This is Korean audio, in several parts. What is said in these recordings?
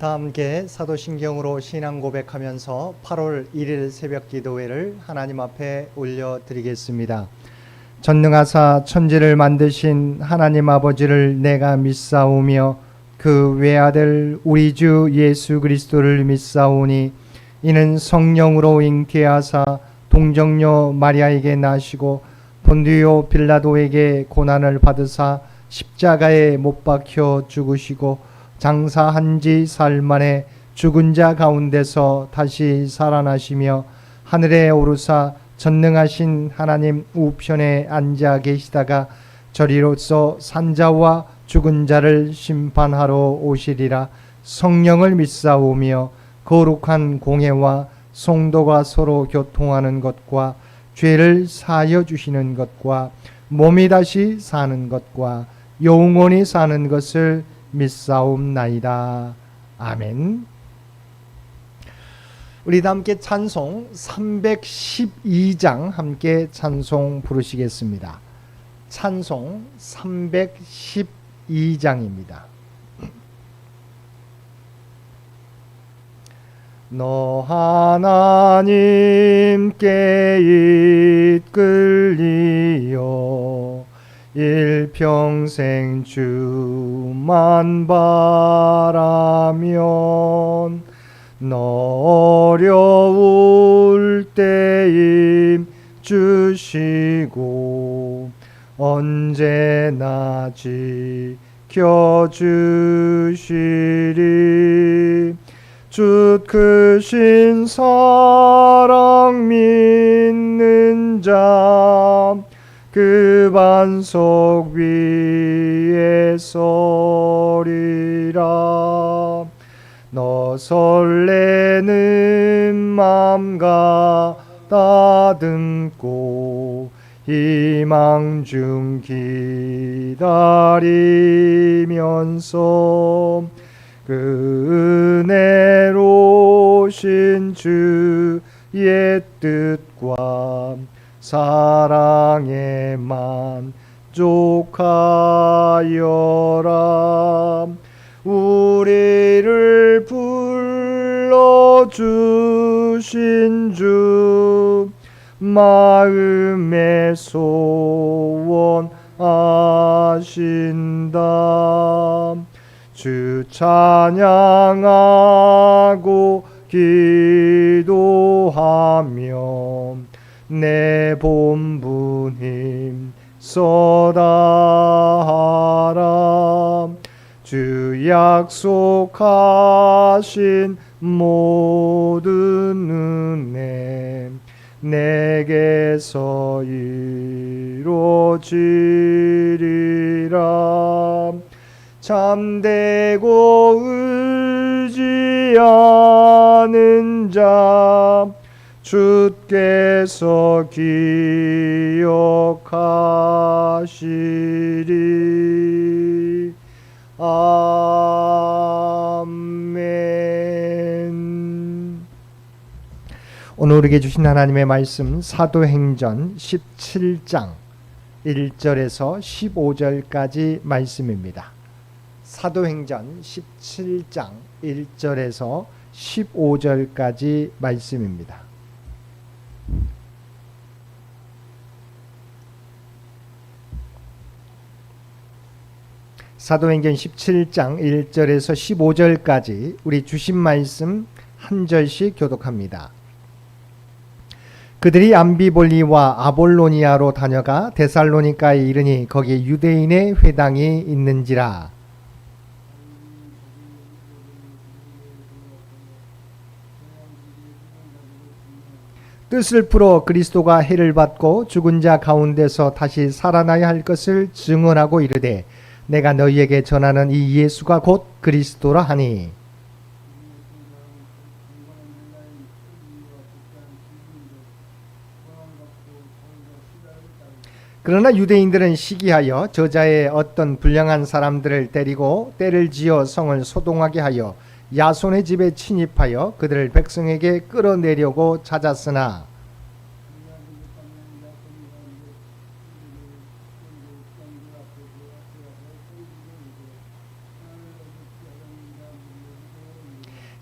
다 함께 사도신경으로 신앙 고백하면서 8월 1일 새벽 기도회를 하나님 앞에 올려드리겠습니다. 전능하사 천지를 만드신 하나님 아버지를 내가 믿사오며 그 외아들 우리 주 예수 그리스도를 믿사오니 이는 성령으로 잉태하사 동정녀 마리아에게 나시고 본디오 빌라도에게 고난을 받으사 십자가에 못 박혀 죽으시고 장사한 지 사흘 만에 죽은 자 가운데서 다시 살아나시며 하늘에 오르사 전능하신 하나님 우편에 앉아 계시다가 저리로서 산자와 죽은 자를 심판하러 오시리라. 성령을 믿사오며 거룩한 공회와 성도가 서로 교통하는 것과 죄를 사하여 주시는 것과 몸이 다시 사는 것과 영원히 사는 것을 믿사옵나이다. 아멘. 우리 다 함께 찬송 312장 함께 찬송 부르시겠습니다. 찬송 312장입니다. 너 하나님께 이끌리어 일평생 주만 바라면 너 어려울 때 힘주시고 언제나 지켜주시리. 주 크신 사랑 믿는 자 그 반석 위에 서리라. 너 설레는 맘 가다듬고 희망 중 기다리면서 그 은혜로우신 주의 뜻과 사랑에 만족하여라. 우리를 불러주신 주 마음에 소원하신다. 주 찬양하고 기도하며 내 본분 힘써다하라. 주 약속하신 모든 은혜 내게서 이루어지리라. 참되고 의지하는 자 주께서 기억하시리. 아멘. 오늘 우리에게 주신 하나님의 말씀 사도행전 17장 1절에서 15절까지 말씀입니다. 사도행전 17장 1절에서 15절까지 말씀입니다. 사도행전 17장 1절에서 15절까지 우리 주신 말씀 한 절씩 교독합니다. 그들이 암비볼리와 아볼로니아로 다녀가 데살로니가에 이르니 거기 유대인의 회당이 있는지라. 뜻을 풀어 그리스도가 해를 받고 죽은 자 가운데서 다시 살아나야 할 것을 증언하고 이르되 내가 너희에게 전하는 이 예수가 곧 그리스도라 하니. 그러나 유대인들은 시기하여 저자의 어떤 불량한 사람들을 데리고 때를 지어 성을 소동하게 하여 야손의 집에 침입하여 그들을 백성에게 끌어내려고 찾았으나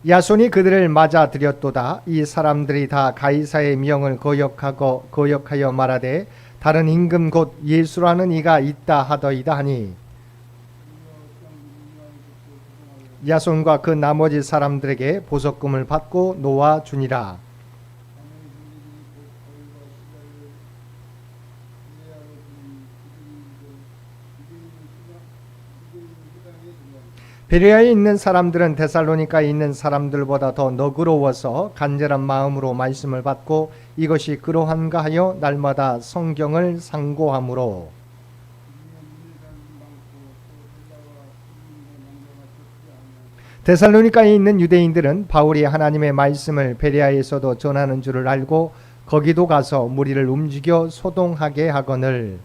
야손이 그들을 맞아들였도다. 이 사람들이 다 가이사의 명을 거역하여 말하되 다른 임금 곧 예수라는 이가 있다 하더이다 하니 야손과 그 나머지 사람들에게 보석금을 받고 놓아 주니라. 베레아에 있는 사람들은 데살로니가에 있는 사람들보다 더 너그러워서 간절한 마음으로 말씀을 받고 이것이 그러한가 하여 날마다 성경을 상고하므로 데살로니가에 있는 유대인들은 바울이 하나님의 말씀을 베레아에서도 전하는 줄을 알고 거기도 가서 무리를 움직여 소동하게 하거늘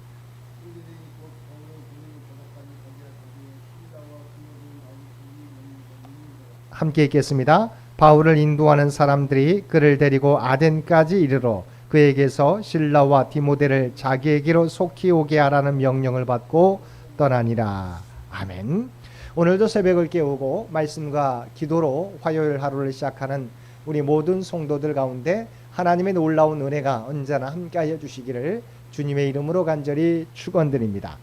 함께 읽겠습니다. 바울을 인도하는 사람들이 그를 데리고 아덴까지 이르러 그에게서 실라와 디모데를 자기에게로 속히 오게 하라는 명령을 받고 떠나니라. 아멘. 오늘도 새벽을 깨우고 말씀과 기도로 화요일 하루를 시작하는 우리 모든 성도들 가운데 하나님의 놀라운 은혜가 언제나 함께하여 주시기를 주님의 이름으로 간절히 축원드립니다.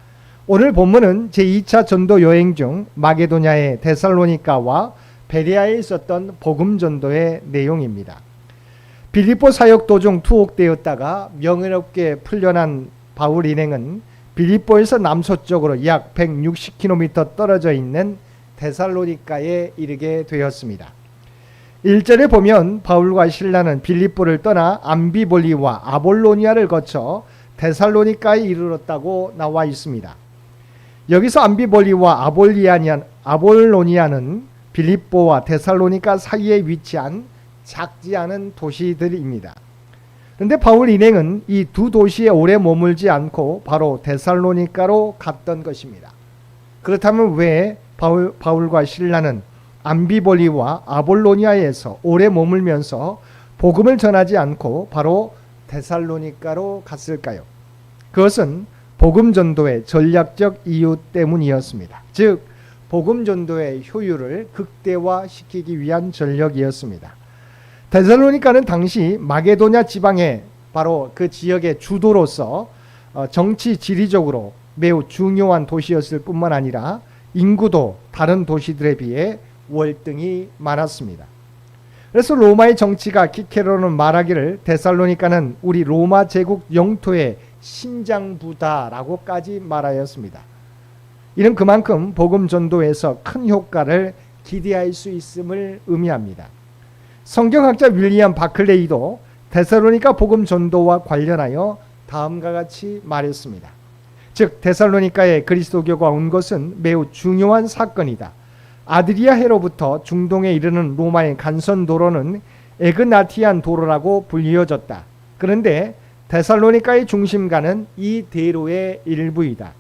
오늘 본문은 제2차 전도 여행 중 마게도냐의 데살로니가와 베레아에 있었던 복음 전도의 내용입니다. 빌립보 사역 도중 투옥되었다가 명예롭게 풀려난 바울 일행은 빌립보에서 남서쪽으로 약 160km 떨어져 있는 데살로니가에 이르게 되었습니다. 1절에 보면 바울과 실라는 빌립보를 떠나 암비볼리와 아볼로니아를 거쳐 데살로니가에 이르렀다고 나와 있습니다. 여기서 암비볼리와 아볼로니아는 빌립보와 데살로니가 사이에 위치한 작지 않은 도시들입니다. 그런데 바울 일행은 이 두 도시에 오래 머물지 않고 바로 데살로니가로 갔던 것입니다. 그렇다면 왜 바울과 실라는 암비볼리와 아볼로니아에서 오래 머물면서 복음을 전하지 않고 바로 데살로니가로 갔을까요? 그것은 복음 전도의 전략적 이유 때문이었습니다. 즉 복음 전도의 효율을 극대화시키기 위한 전력이었습니다. 데살로니가는 당시 마게도냐 지방의 바로 그 지역의 주도로서 정치 지리적으로 매우 중요한 도시였을 뿐만 아니라 인구도 다른 도시들에 비해 월등히 많았습니다. 그래서 로마의 정치가 키케로는 말하기를 데살로니가는 우리 로마 제국 영토의 심장부다라고까지 말하였습니다. 이는 그만큼 복음 전도에서 큰 효과를 기대할 수 있음을 의미합니다. 성경학자 윌리엄 바클레이도 데살로니가 복음 전도와 관련하여 다음과 같이 말했습니다. 즉 데살로니가에 그리스도교가 온 것은 매우 중요한 사건이다. 아드리아 해로부터 중동에 이르는 로마의 간선 도로는 에그나티안 도로라고 불리어졌다. 그런데 데살로니가의 중심가는 이 대로의 일부이다.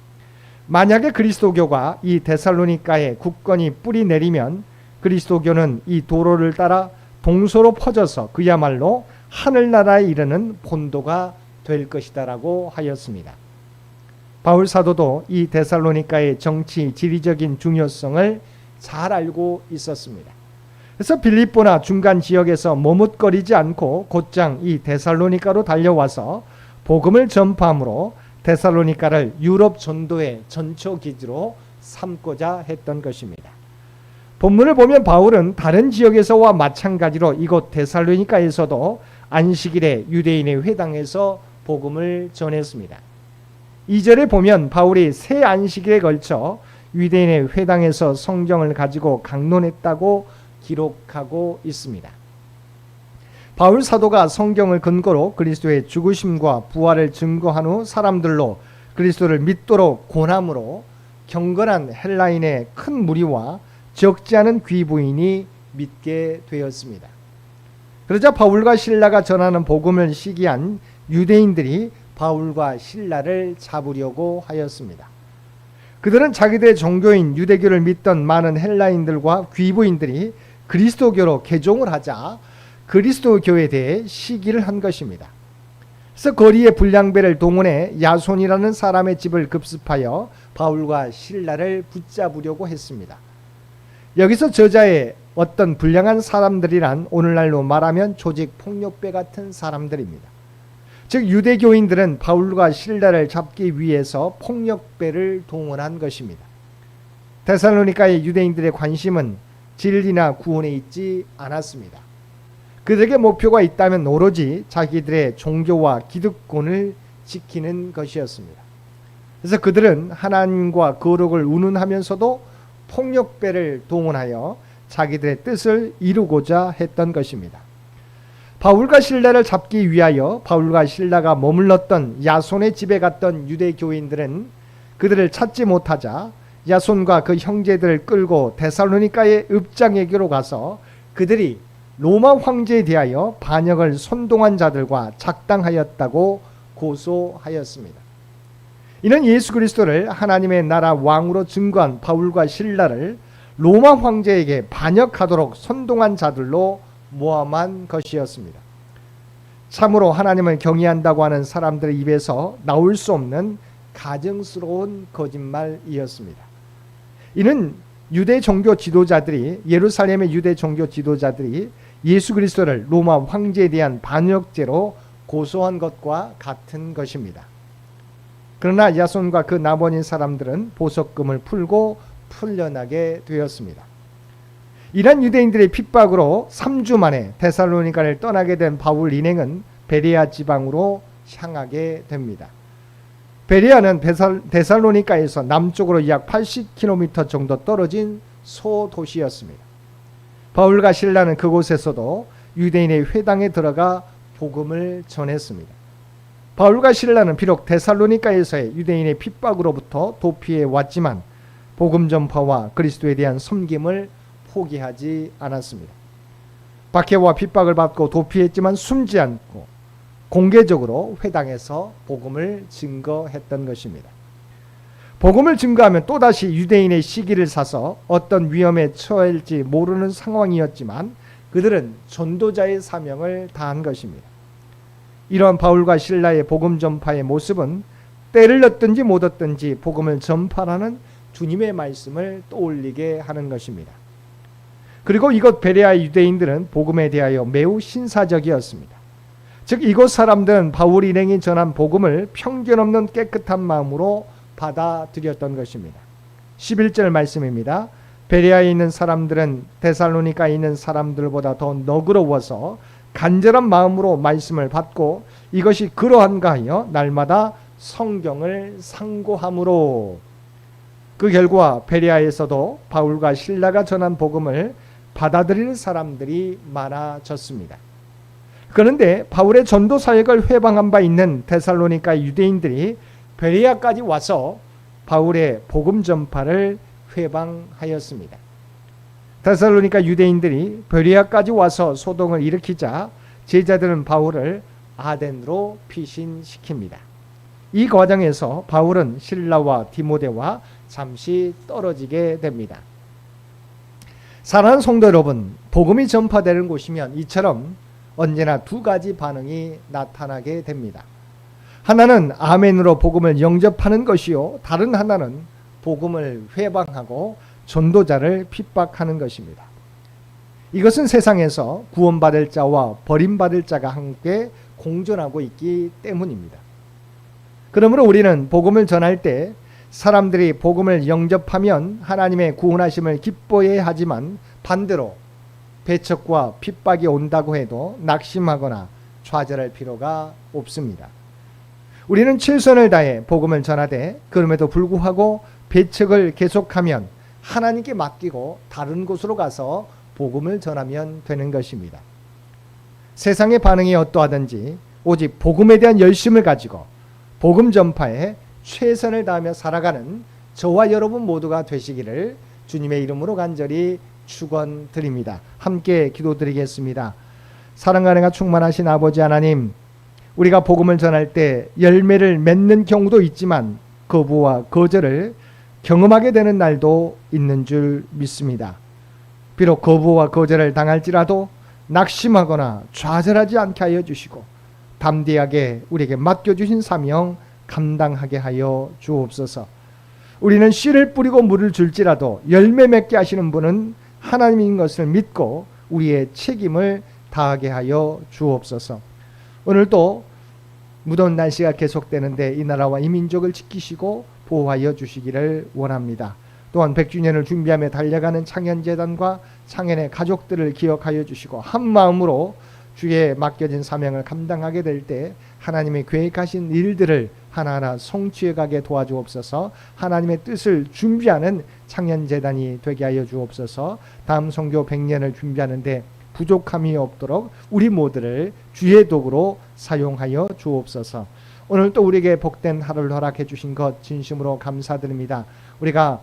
만약에 그리스도교가 이 데살로니가에 굳건히 뿌리 내리면 그리스도교는 이 도로를 따라 동서로 퍼져서 그야말로 하늘나라에 이르는 본도가 될 것이다라고 하였습니다. 바울 사도도 이 데살로니가의 정치 지리적인 중요성을 잘 알고 있었습니다. 그래서 빌립보나 중간 지역에서 머뭇거리지 않고 곧장 이 데살로니가로 달려와서 복음을 전파함으로 데살로니가를 유럽 전도의 전초 기지로 삼고자 했던 것입니다. 본문을 보면 바울은 다른 지역에서와 마찬가지로 이곳 데살로니가에서도 안식일에 유대인의 회당에서 복음을 전했습니다. 2절에 보면 바울이 세 안식일에 걸쳐 유대인의 회당에서 성경을 가지고 강론했다고 기록하고 있습니다. 바울 사도가 성경을 근거로 그리스도의 죽으심과 부활을 증거한 후 사람들로 그리스도를 믿도록 권함으로 경건한 헬라인의 큰 무리와 적지 않은 귀부인이 믿게 되었습니다. 그러자 바울과 실라가 전하는 복음을 시기한 유대인들이 바울과 실라를 잡으려고 하였습니다. 그들은 자기들의 종교인 유대교를 믿던 많은 헬라인들과 귀부인들이 그리스도교로 개종을 하자 그리스도교에 대해 시기를 한 것입니다. 그래서 거리의 불량배를 동원해 야손이라는 사람의 집을 급습하여 바울과 실라를 붙잡으려고 했습니다. 여기서 저자의 어떤 불량한 사람들이란 오늘날로 말하면 조직 폭력배 같은 사람들입니다. 즉 유대교인들은 바울과 실라를 잡기 위해서 폭력배를 동원한 것입니다. 데살로니가의 유대인들의 관심은 진리나 구원에 있지 않았습니다. 그들에게 목표가 있다면 오로지 자기들의 종교와 기득권을 지키는 것이었습니다. 그래서 그들은 하나님과 거룩을 운운하면서도 폭력배를 동원하여 자기들의 뜻을 이루고자 했던 것입니다. 바울과 실라를 잡기 위하여 바울과 실라가 머물렀던 야손의 집에 갔던 유대교인들은 그들을 찾지 못하자 야손과 그 형제들을 끌고 데살로니가의 읍장에게로 가서 그들이 로마 황제에 대하여 반역을 선동한 자들과 작당하였다고 고소하였습니다. 이는 예수 그리스도를 하나님의 나라 왕으로 증거한 바울과 실라를 로마 황제에게 반역하도록 선동한 자들로 모함한 것이었습니다. 참으로 하나님을 경외한다고 하는 사람들의 입에서 나올 수 없는 가증스러운 거짓말이었습니다. 이는 유대 종교 지도자들이 예루살렘의 유대 종교 지도자들이 예수 그리스도를 로마 황제에 대한 반역죄로 고소한 것과 같은 것입니다. 그러나 야손과 그 나머지 사람들은 보석금을 풀고 풀려나게 되었습니다. 이런 유대인들의 핍박으로 3주 만에 데살로니가를 떠나게 된 바울 일행은 베레아 지방으로 향하게 됩니다. 베레아는 데살로니가에서 남쪽으로 약 80km 정도 떨어진 소도시였습니다. 바울과 실라는 그곳에서도 유대인의 회당에 들어가 복음을 전했습니다. 바울과 실라는 비록 데살로니가에서의 유대인의 핍박으로부터 도피해 왔지만 복음 전파와 그리스도에 대한 섬김을 포기하지 않았습니다. 박해와 핍박을 받고 도피했지만 숨지 않고 공개적으로 회당에서 복음을 증거했던 것입니다. 복음을 증거하면 또다시 유대인의 시기를 사서 어떤 위험에 처할지 모르는 상황이었지만 그들은 전도자의 사명을 다한 것입니다. 이러한 바울과 실라의 복음 전파의 모습은 때를 얻든지 못 얻든지 복음을 전파하는 주님의 말씀을 떠올리게 하는 것입니다. 그리고 이곳 베레아의 유대인들은 복음에 대하여 매우 신사적이었습니다. 즉 이곳 사람들은 바울 일행이 전한 복음을 편견 없는 깨끗한 마음으로 받아들였던 것입니다. 11절 말씀입니다. 베레아에 있는 사람들은 데살로니가에 있는 사람들보다 더 너그러워서 간절한 마음으로 말씀을 받고 이것이 그러한가 하여 날마다 성경을 상고함으로 그 결과 베레아에서도 바울과 실라가 전한 복음을 받아들일 사람들이 많아졌습니다. 그런데 바울의 전도 사역을 회방한 바 있는 데살로니가 유대인들이 베레아까지 와서 바울의 복음 전파를 회방하였습니다. 데살로니가 유대인들이 베레아까지 와서 소동을 일으키자 제자들은 바울을 아덴으로 피신시킵니다. 이 과정에서 바울은 실라와 디모데와 잠시 떨어지게 됩니다. 사랑하는 성도 여러분, 복음이 전파되는 곳이면 이처럼 언제나 두 가지 반응이 나타나게 됩니다. 하나는 아멘으로 복음을 영접하는 것이요, 다른 하나는 복음을 회방하고 전도자를 핍박하는 것입니다. 이것은 세상에서 구원받을 자와 버림받을 자가 함께 공존하고 있기 때문입니다. 그러므로 우리는 복음을 전할 때 사람들이 복음을 영접하면 하나님의 구원하심을 기뻐해야 하지만 반대로 배척과 핍박이 온다고 해도 낙심하거나 좌절할 필요가 없습니다. 우리는 최선을 다해 복음을 전하되 그럼에도 불구하고 배척을 계속하면 하나님께 맡기고 다른 곳으로 가서 복음을 전하면 되는 것입니다. 세상의 반응이 어떠하든지 오직 복음에 대한 열심을 가지고 복음 전파에 최선을 다하며 살아가는 저와 여러분 모두가 되시기를 주님의 이름으로 간절히 축원드립니다. 함께 기도드리겠습니다. 사랑과 은혜가 충만하신 아버지 하나님, 우리가 복음을 전할 때 열매를 맺는 경우도 있지만 거부와 거절을 경험하게 되는 날도 있는 줄 믿습니다. 비록 거부와 거절을 당할지라도 낙심하거나 좌절하지 않게 하여 주시고 담대하게 우리에게 맡겨주신 사명 감당하게 하여 주옵소서. 우리는 씨를 뿌리고 물을 줄지라도 열매 맺게 하시는 분은 하나님인 것을 믿고 우리의 책임을 다하게 하여 주옵소서. 오늘 또 무더운 날씨가 계속되는데 이 나라와 이 민족을 지키시고 보호하여 주시기를 원합니다. 또한 100주년을 준비하며 달려가는 창현재단과 창현의 가족들을 기억하여 주시고 한 마음으로 주의 맡겨진 사명을 감당하게 될 때 하나님의 계획하신 일들을 하나하나 성취해 가게 도와주옵소서. 하나님의 뜻을 준비하는 창현재단이 되게 하여 주옵소서. 다음 선교 100년을 준비하는데 부족함이 없도록 우리 모두를 주의 도구로 사용하여 주옵소서. 오늘 또 우리에게 복된 하루를 허락해 주신 것 진심으로 감사드립니다. 우리가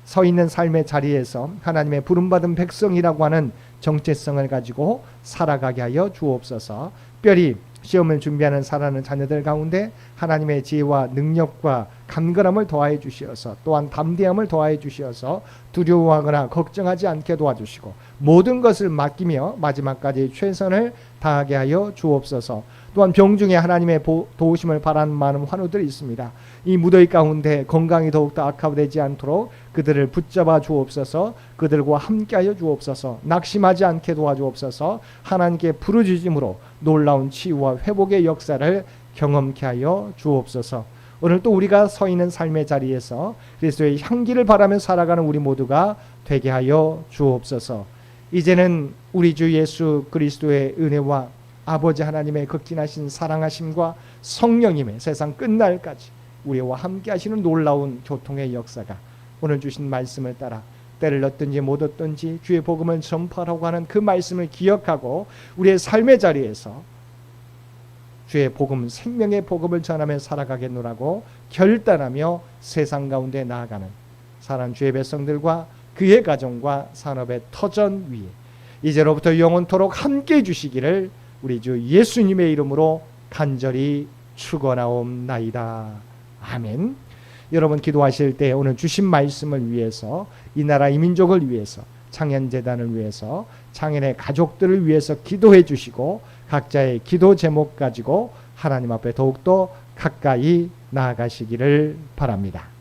서 있는 삶의 자리에서 하나님의 부름받은 백성이라고 하는 정체성을 가지고 살아가게 하여 주옵소서. 특별히 시험을 준비하는 살아가는 자녀들 가운데 하나님의 지혜와 능력과 간결함을 더하여 주시어서 또한 담대함을 더하여 주시어서 두려워하거나 걱정하지 않게 도와주시고 모든 것을 맡기며 마지막까지 최선을 다하게 하여 주옵소서. 또한 병중에 하나님의 도우심을 바라는 많은 환우들이 있습니다. 이 무더위 가운데 건강이 더욱더 악화되지 않도록 그들을 붙잡아 주옵소서. 그들과 함께하여 주옵소서. 낙심하지 않게 도와주옵소서. 하나님께 부르짖음으로 놀라운 치유와 회복의 역사를 경험케 하여 주옵소서. 오늘 또 우리가 서 있는 삶의 자리에서 그리스도의 향기를 바라며 살아가는 우리 모두가 되게 하여 주옵소서. 이제는 우리 주 예수 그리스도의 은혜와 아버지 하나님의 극진하신 사랑하심과 성령님의 세상 끝날까지 우리와 함께 하시는 놀라운 교통의 역사가 오늘 주신 말씀을 따라 때를 얻든지 못 얻든지 주의 복음을 전파하라고 하는 그 말씀을 기억하고 우리의 삶의 자리에서 주의 복음, 생명의 복음을 전하며 살아가겠노라고 결단하며 세상 가운데 나아가는 사랑하는 주의 백성들과 그의 가정과 산업의 터전 위에 이제로부터 영원토록 함께해 주시기를 우리 주 예수님의 이름으로 간절히 축원하옵나이다. 아멘. 여러분 기도하실 때 오늘 주신 말씀을 위해서 이 나라 이 민족을 위해서 창현재단을 위해서 창현의 가족들을 위해서 기도해 주시고 각자의 기도 제목 가지고 하나님 앞에 더욱더 가까이 나아가시기를 바랍니다.